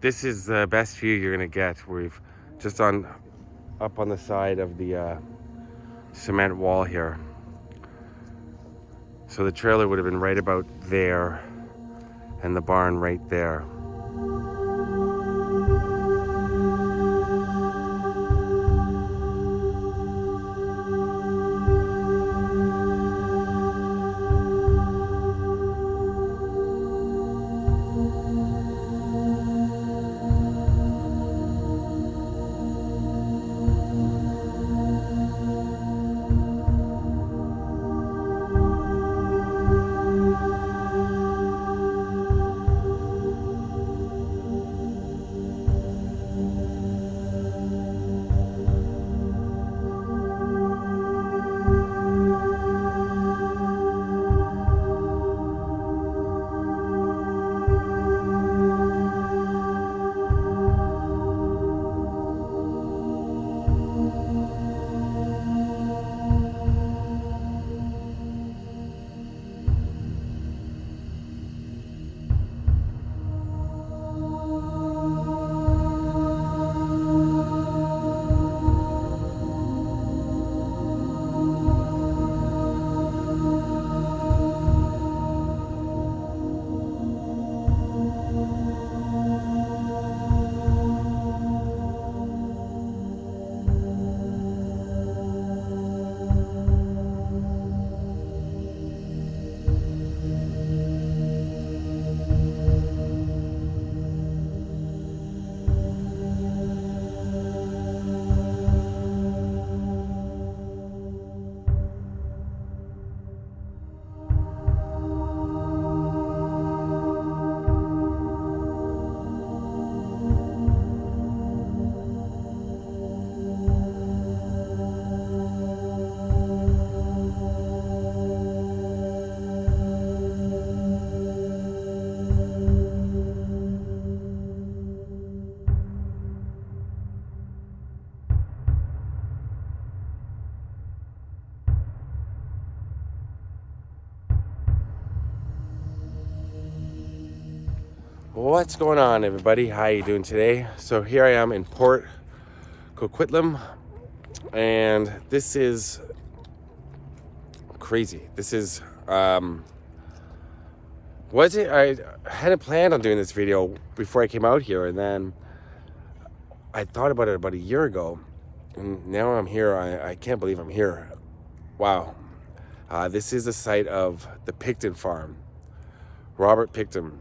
This is the best view you're gonna get. We've just up on the side of the cement wall here. So the trailer would have been right about there, and the barn right there. What's going on, everybody? How you doing today? So here I am in Port Coquitlam, and this is crazy. This is I hadn't planned on doing this video before I came out here, and then I thought about it about a year ago, and now I'm here. I can't believe I'm here. Wow. This is the site of the Pickton farm. Robert Pickton,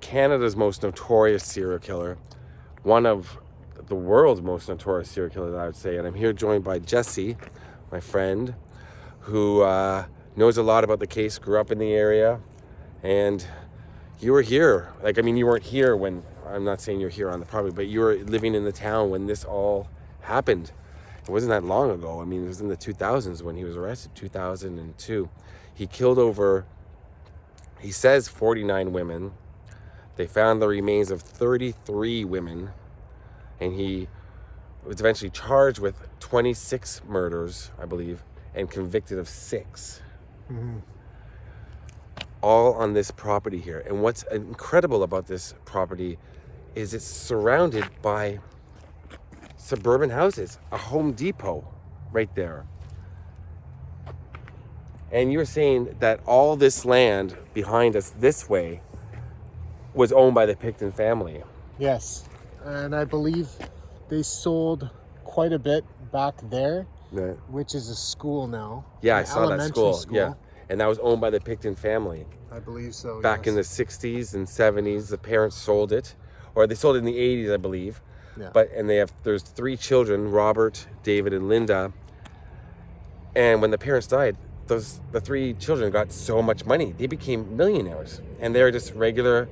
Canada's most notorious serial killer, one of the world's most notorious serial killers, I would say. And I'm here joined by Jesse, my friend, who knows a lot about the case, grew up in the area, and you were here. You weren't here when, I'm not saying you're here on the property, but you were living in the town when this all happened. It wasn't that long ago. It was in the 2000s when he was arrested, 2002. He killed over, he says 49 women. They found the remains of 33 women, and he was eventually charged with 26 murders, I believe, and convicted of 6. Mm-hmm. All on this property here. And what's incredible about this property is it's surrounded by suburban houses, a Home Depot right there. And you're saying that all this land behind us this way was owned by the Pickton family. Yes, and I believe they sold quite a bit back there, which is a school now. Yeah, I saw that school. Yeah, and that was owned by the Pickton family. I believe so. Back in the 60s and 70s, the parents sold it, or they sold it in the 80s, I believe. Yeah. There's 3 children, Robert, David, and Linda. And when the parents died, the 3 children got so much money, they became millionaires, and they're just regular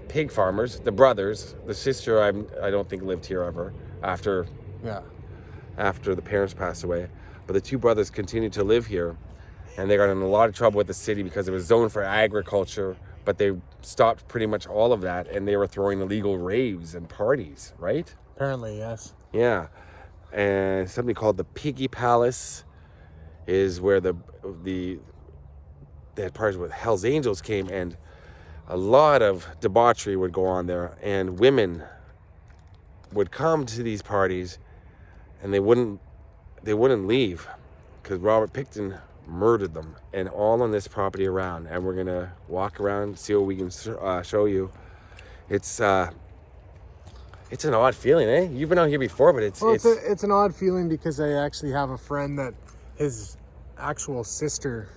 pig farmers. The brothers, the sister, I don't think lived here ever after the parents passed away, but the 2 brothers continued to live here, and they got in a lot of trouble with the city because it was zoned for agriculture, but they stopped pretty much all of that, and they were throwing illegal raves and parties, right? Apparently, yes. Yeah, and something called the Piggy Palace is where they had parties with Hell's Angels came, and a lot of debauchery would go on there, and women would come to these parties, and they wouldn't leave, because Robert Pickton murdered them, and all on this property around. And we're gonna walk around, see what we can show you. It's an odd feeling, eh? You've been out here before, but it's an odd feeling because I actually have a friend that his actual sister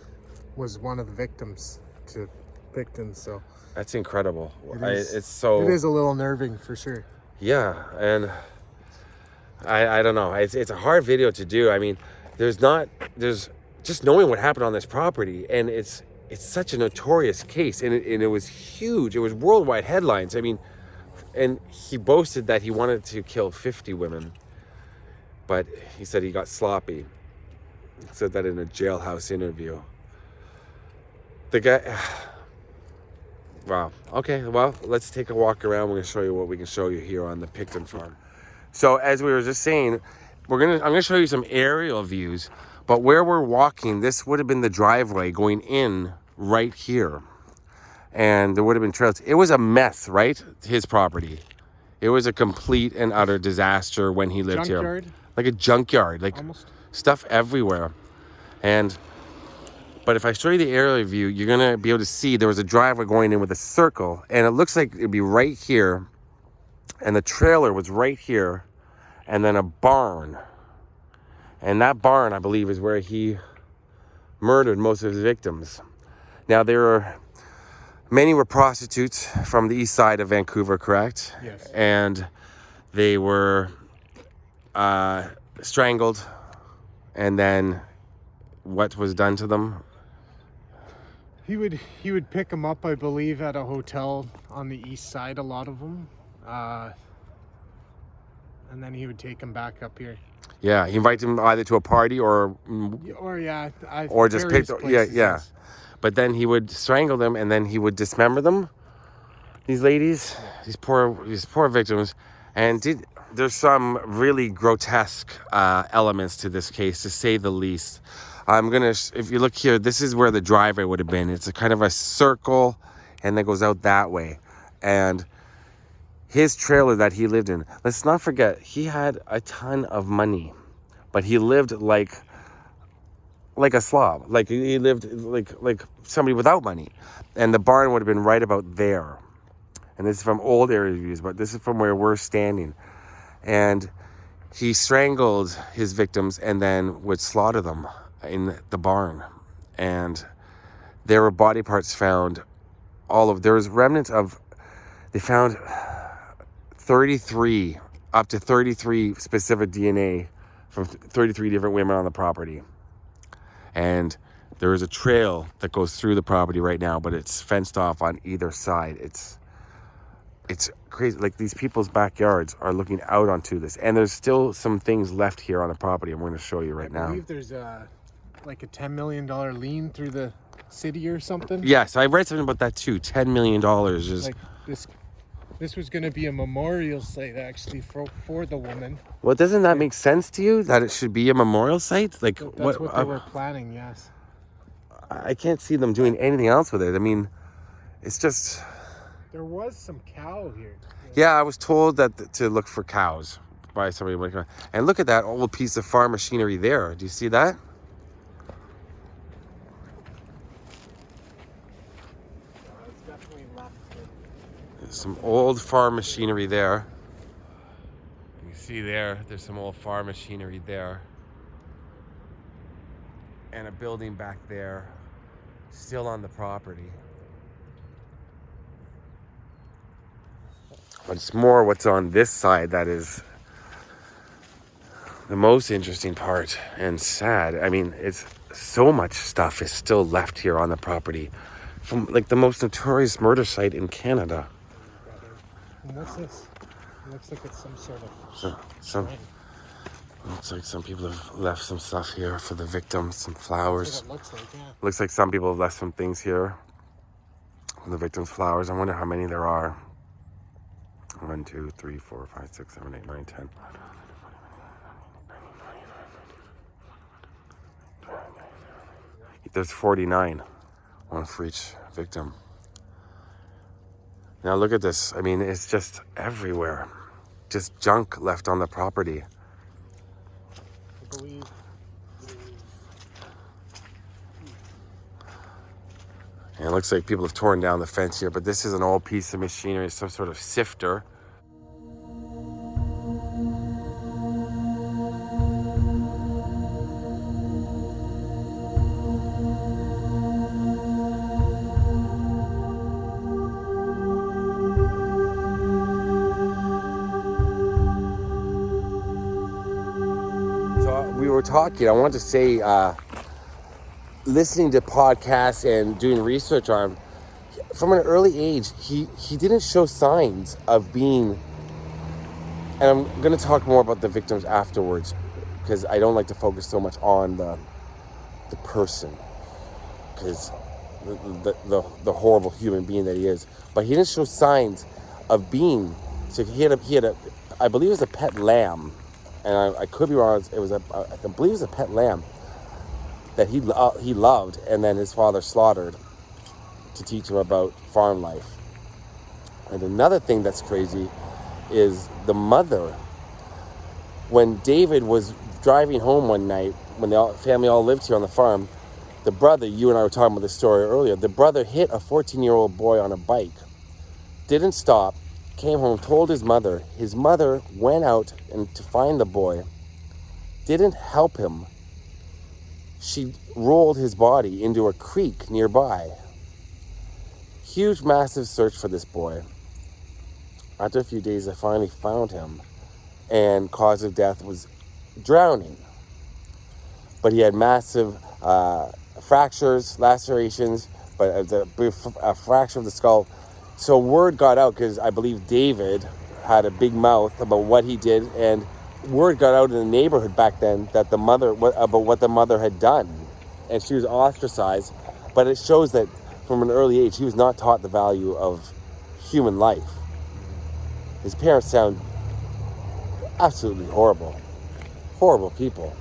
was one of the victims to Pickton, so that's incredible. It is a little nerving for sure. Yeah, and I don't know. It's a hard video to do. I mean, there's just knowing what happened on this property, and it's such a notorious case, and it was huge. It was worldwide headlines. I mean, and he boasted that he wanted to kill 50 women, but he said he got sloppy. He said that in a jailhouse interview. The guy... Wow. Okay, well, let's take a walk around. We're going to show you what we can show you here on the Pickton farm. So as we were just saying, I'm going to show you some aerial views, but where we're walking, this would have been the driveway going in right here. And there would have been trails. It was a mess, right? His property. It was a complete and utter disaster when he lived here. Like a junkyard, like almost. Stuff everywhere. But if I show you the aerial view, you're going to be able to see there was a driveway going in with a circle, and it looks like it'd be right here, and the trailer was right here, and then a barn. And that barn, I believe, is where he murdered most of his victims. Now, many were prostitutes from the east side of Vancouver, correct? Yes. And they were strangled, and then what was done to them? He would pick them up, I believe, at a hotel on the east side, a lot of them. And then he would take them back up here. Yeah, he invited them either to a party or just pick them. Yeah. Yes. But then he would strangle them, and then he would dismember them. These ladies, these poor victims, and there's some really grotesque elements to this case, to say the least. If you look here, this is where the driveway would have been. It's a kind of a circle, and that goes out that way. And his trailer that he lived in, let's not forget, he had a ton of money, but he lived like a slob. Like he lived like somebody without money. And the barn would have been right about there. And this is from old area views, but this is from where we're standing. And he strangled his victims and then would slaughter them in the barn. And there were body parts found there was remnants of, they found 33 specific DNA from 33 different women on the property. And there is a trail that goes through the property right now, but it's fenced off on either side. It's crazy. Like, these people's backyards are looking out onto this, and there's still some things left here on the property. I'm going to show you right now. I believe there's like a $10 million lien through the city or something. Yes, I read something about that too. $10 million is like this was going to be a memorial site actually for the woman. Well, doesn't that make sense to you that it should be a memorial site? Like, that's what they were planning. Yes. I can't see them doing anything else with it. I mean, it's just. There was some cow here. Yeah, I was told that to look for cows by somebody. And look at that old piece of farm machinery there. Do you see that? It's definitely left. There's some old farm machinery there. You can see there's some old farm machinery there. And a building back there, still on the property. But it's more what's on this side that is the most interesting part and sad. I mean, it's so much stuff is still left here on the property from like the most notorious murder site in Canada. And what's this? It looks like it's some sort of looks like some people have left some stuff here for the victims, some flowers. That's what it looks like, yeah. Looks like some people have left some things here for the victims' flowers. I wonder how many there are. 1, 2, 3, 4, 5, 6, 7, 8, 9, 10. There's 49, one for each victim. Now look at this. I mean, it's just everywhere. Just junk left on the property. I believe. And it looks like people have torn down the fence here, but this is an old piece of machinery, some sort of sifter. So we were talking, I wanted to say, listening to podcasts and doing research on him, from an early age, he didn't show signs of being, and I'm going to talk more about the victims afterwards, because I don't like to focus so much on the person, because the horrible human being that he is. But he didn't show signs of being, so he had a I believe it was a pet lamb, and I could be wrong, I believe it was a pet lamb that he loved, and then his father slaughtered to teach him about farm life. And another thing that's crazy is the mother. When David was driving home one night, when the family all lived here on the farm, the brother, you and I were talking about this story earlier, the brother hit a 14-year-old boy on a bike, didn't stop, came home, told his mother. His mother went out to find the boy, didn't help him. She rolled his body into a creek nearby. Huge, massive search for this boy. After a few days, they finally found him, and cause of death was drowning. But he had massive fractures, lacerations, but a fracture of the skull. So word got out, because I believe David had a big mouth about what he did, and word got out in the neighborhood back then that about what the mother had done, and she was ostracized. But it shows that from an early age, he was not taught the value of human life. His parents sound absolutely horrible people.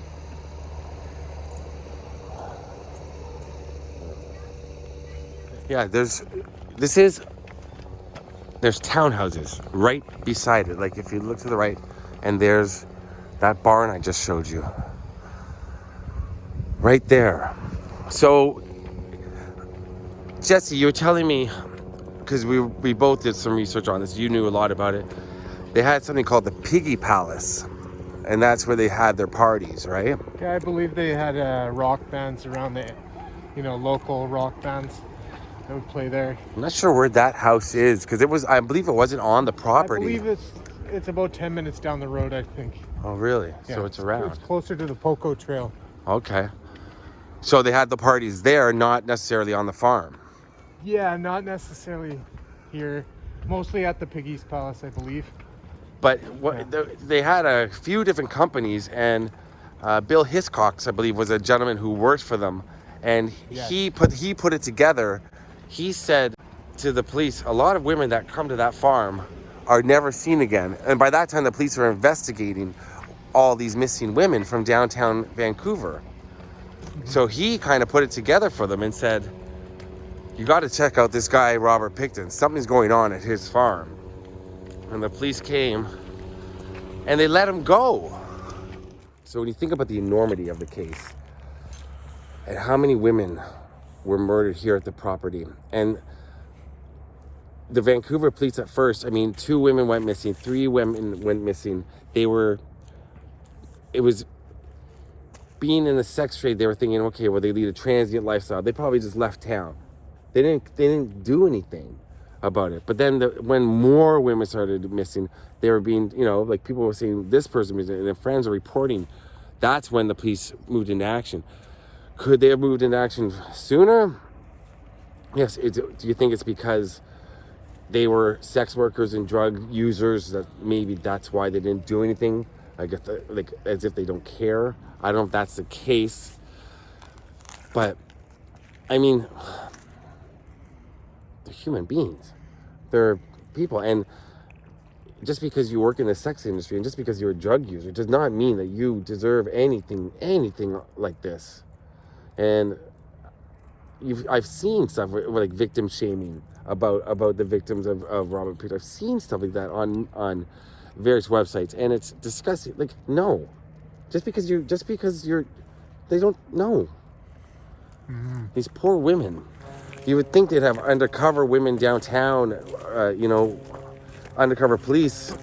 Yeah, there's townhouses right beside it. Like if you look to the right, and there's that barn I just showed you right there. So Jesse, you were telling me, because we both did some research on this, you knew a lot about it. They had something called the Piggy Palace, and that's where they had their parties, right? Yeah, I believe they had rock bands around the, local rock bands that would play there. I'm not sure where that house is, because I believe it wasn't on the property. I believe it's about 10 minutes down the road, I think. Oh, really? Yeah, so it's around. It's closer to the Poco Trail. Okay. So they had the parties there, not necessarily on the farm. Yeah, not necessarily here. Mostly at the Piggy's Palace, I believe. But they had a few different companies, and Bill Hiscox, I believe, was a gentleman who worked for them, and yes. he put it together. He said to the police, a lot of women that come to that farm are never seen again. And by that time, the police are investigating all these missing women from downtown Vancouver. Mm-hmm. So he kind of put it together for them and said, you got to check out this guy, Robert Pickton. Something's going on at his farm. And the police came, and they let him go. So when you think about the enormity of the case, and how many women were murdered here at the property, and the Vancouver police at first, 2 women went missing, 3 women went missing. It was being in the sex trade. They were thinking, okay, well, they lead a transient lifestyle. They probably just left town. They didn't do anything about it. But then when more women started missing, they were being, like people were saying this person was, and their friends were reporting. That's when the police moved into action. Could they have moved into action sooner? Yes. Do you think it's because they were sex workers and drug users, that maybe that's why they didn't do anything? Like as if they don't care. I don't know if that's the case. But, they're human beings. They're people. And just because you work in the sex industry and just because you're a drug user does not mean that you deserve anything like this. And I've seen stuff like victim shaming about the victims of Robert Pickton. I've seen stuff like that on various websites, and it's disgusting. Like, no, just because you're they don't know. These poor women. You would think they'd have undercover women downtown, undercover police.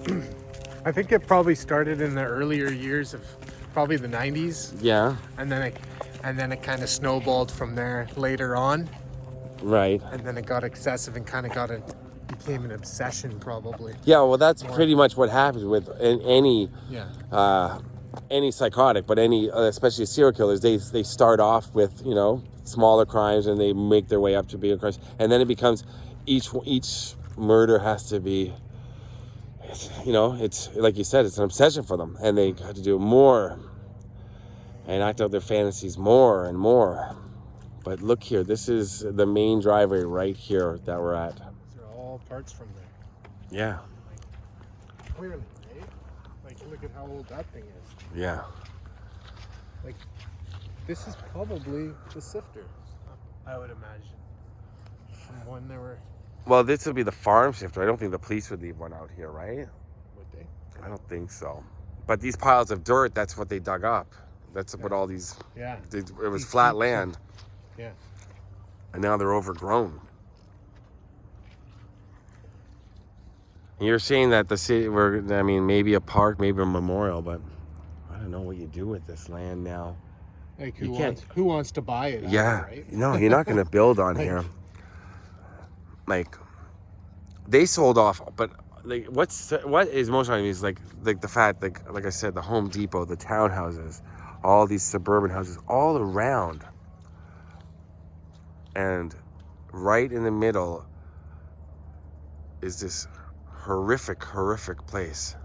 I think it probably started in the earlier years of probably the 90s. Yeah. And then it kind of snowballed from there later on. Right. And then it got excessive and kind of became an obsession probably. Yeah, well, that's pretty much what happens with any psychotic, but especially serial killers. They start off with smaller crimes, and they make their way up to bigger crimes, and then it becomes each murder has to be, it's like you said, it's an obsession for them, and they have to do more and act out their fantasies more and more. But look here, this is the main driveway right here that we're at. These are all parts from there. Yeah. Clearly, right? Like, look at how old that thing is. Yeah. Like, this is probably the sifter, I would imagine. From when there were... Well, this would be the farm shifter. I don't think the police would leave one out here, right? Would they? I don't think so. But these piles of dirt, that's what they dug up. That's what all these... Yeah. It was flat land. Yeah. And now they're overgrown. You're saying that the city, maybe a park, maybe a memorial, but I don't know what you do with this land now. Like, who wants to buy it? Yeah. Right? No, you're not going to build on here. Like, they sold off, but like, what is most on me is like the fact, like I said, the Home Depot, the townhouses, all these suburban houses all around, and right in the middle is this horrific place.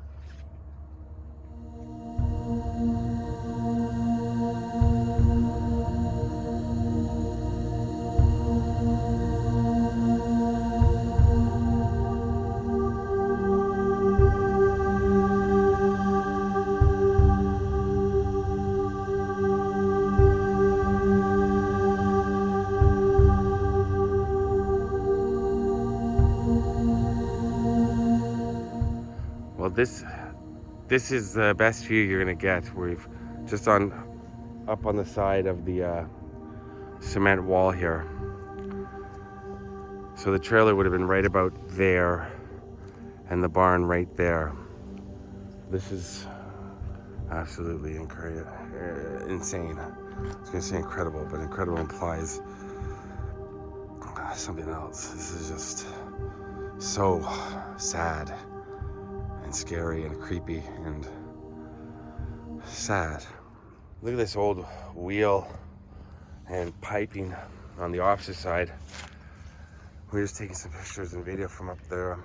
Well, this is the best view you're gonna get. We've just up on the side of the cement wall here. So the trailer would have been right about there, and the barn right there. This is absolutely insane. I was gonna say incredible, but incredible implies something else. This is just so sad and scary and creepy and sad. Look at this old wheel and piping on the opposite side. We're just taking some pictures and video from up there.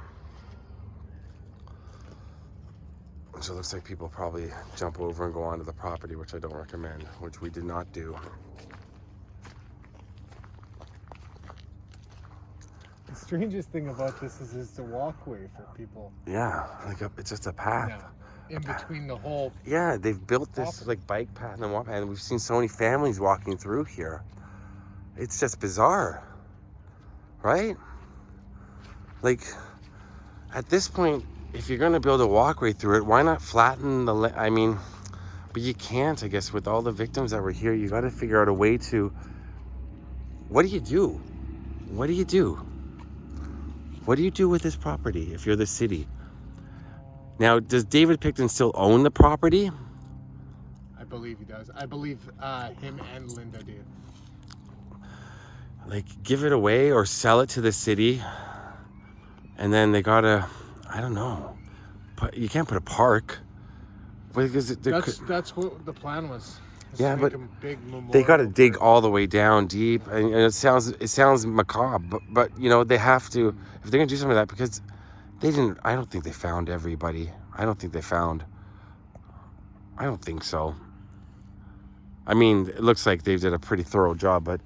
So it looks like people probably jump over and go onto the property, which I don't recommend, which we did not do. The strangest thing about this is it's a walkway for people. Yeah, like it's just a path. Yeah, in between the whole... Yeah, they've built this like bike path and walk path, and we've seen so many families walking through here. It's just bizarre, right? Like, at this point, if you're gonna build a walkway through it, why not flatten but you can't, I guess, with all the victims that were here. You gotta figure out a way to, what do you do? What do you do? What do you do with this property if you're the city? Now, does David Pickton still own the property? I believe he does. I believe him and Linda do. Like, give it away or sell it to the city, and then they gotta, I don't know, but you can't put a park. Because that's what the plan was. Yeah, but they got to dig all the way down deep, and it sounds macabre, but they have to, if they're gonna do something like that, because I don't think they found everybody. I don't think so. I mean, it looks like they did a pretty thorough job, but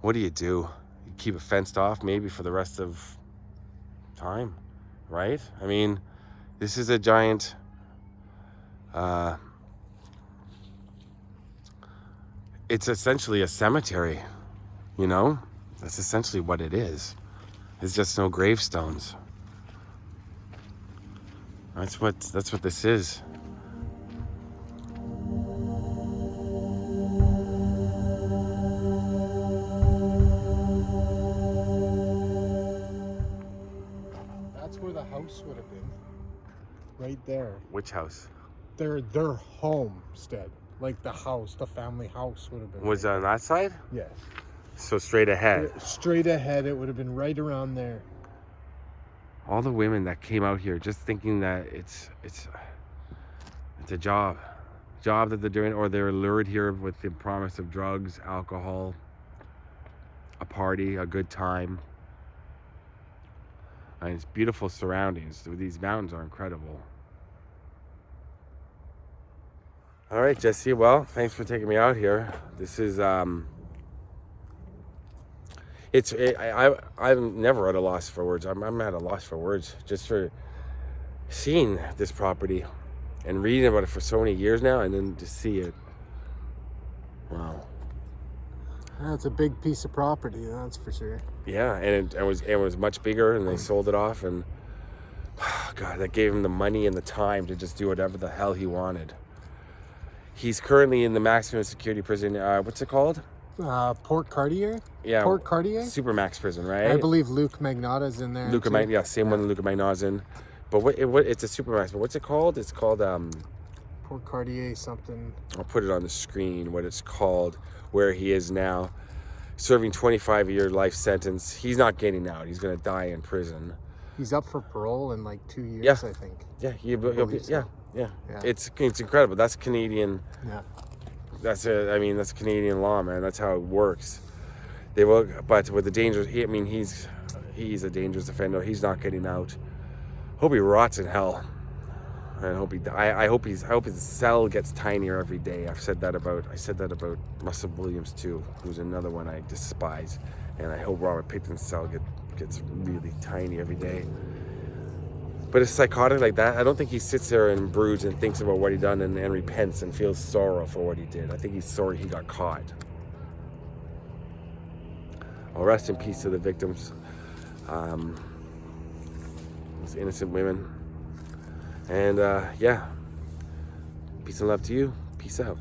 what do? You keep it fenced off maybe for the rest of time, right? I mean, this is a giant it's essentially a cemetery, you know? That's essentially what it is. It's just no gravestones. That's what this is. That's where the house would have been. Right there. Which house? Their homestead. Like the house, the family house would have been. Was it on that side? Yeah. So straight ahead. Straight ahead, it would have been right around there. All the women that came out here just thinking that it's a job that they're doing, or they're lured here with the promise of drugs, alcohol, a party, a good time. And it's beautiful surroundings. These mountains are incredible. All right, Jesse. Well, thanks for taking me out here. This is I'm never at a loss for words. I'm at a loss for words just for seeing this property and reading about it for so many years now, and then to see it. Wow. That's a big piece of property, that's for sure. Yeah, and it was much bigger, and they sold it off, and God, that gave him the money and the time to just do whatever the hell he wanted. He's currently in the maximum security prison. What's it called? Port Cartier? Yeah. Port Cartier? Supermax prison, right? I believe Luke Magnotta's in there. Yeah, same one Luke Magnotta's in. But what it's a Supermax, but what's it called? It's called Port Cartier something. I'll put it on the screen what it's called, where he is now. Serving 25-year life sentence. He's not getting out. He's gonna die in prison. He's up for parole in like 2 years, Yeah. I think. Yeah, he'll be, so. yeah. Yeah. It's incredible. That's Canadian. Yeah. That's Canadian law, man. That's how it works. They will, but with the dangers, he's a dangerous offender. He's not getting out. Hope he rots in hell. I hope his cell gets tinier every day. I said that about Russell Williams too, who's another one I despise, and I hope Robert Pickton's cell gets really tiny every day. But a psychotic like that, I don't think he sits there and broods and thinks about what he done and repents and feels sorrow for what he did. I think he's sorry he got caught. Well, rest in peace to the victims. Those innocent women. And yeah, peace and love to you. Peace out.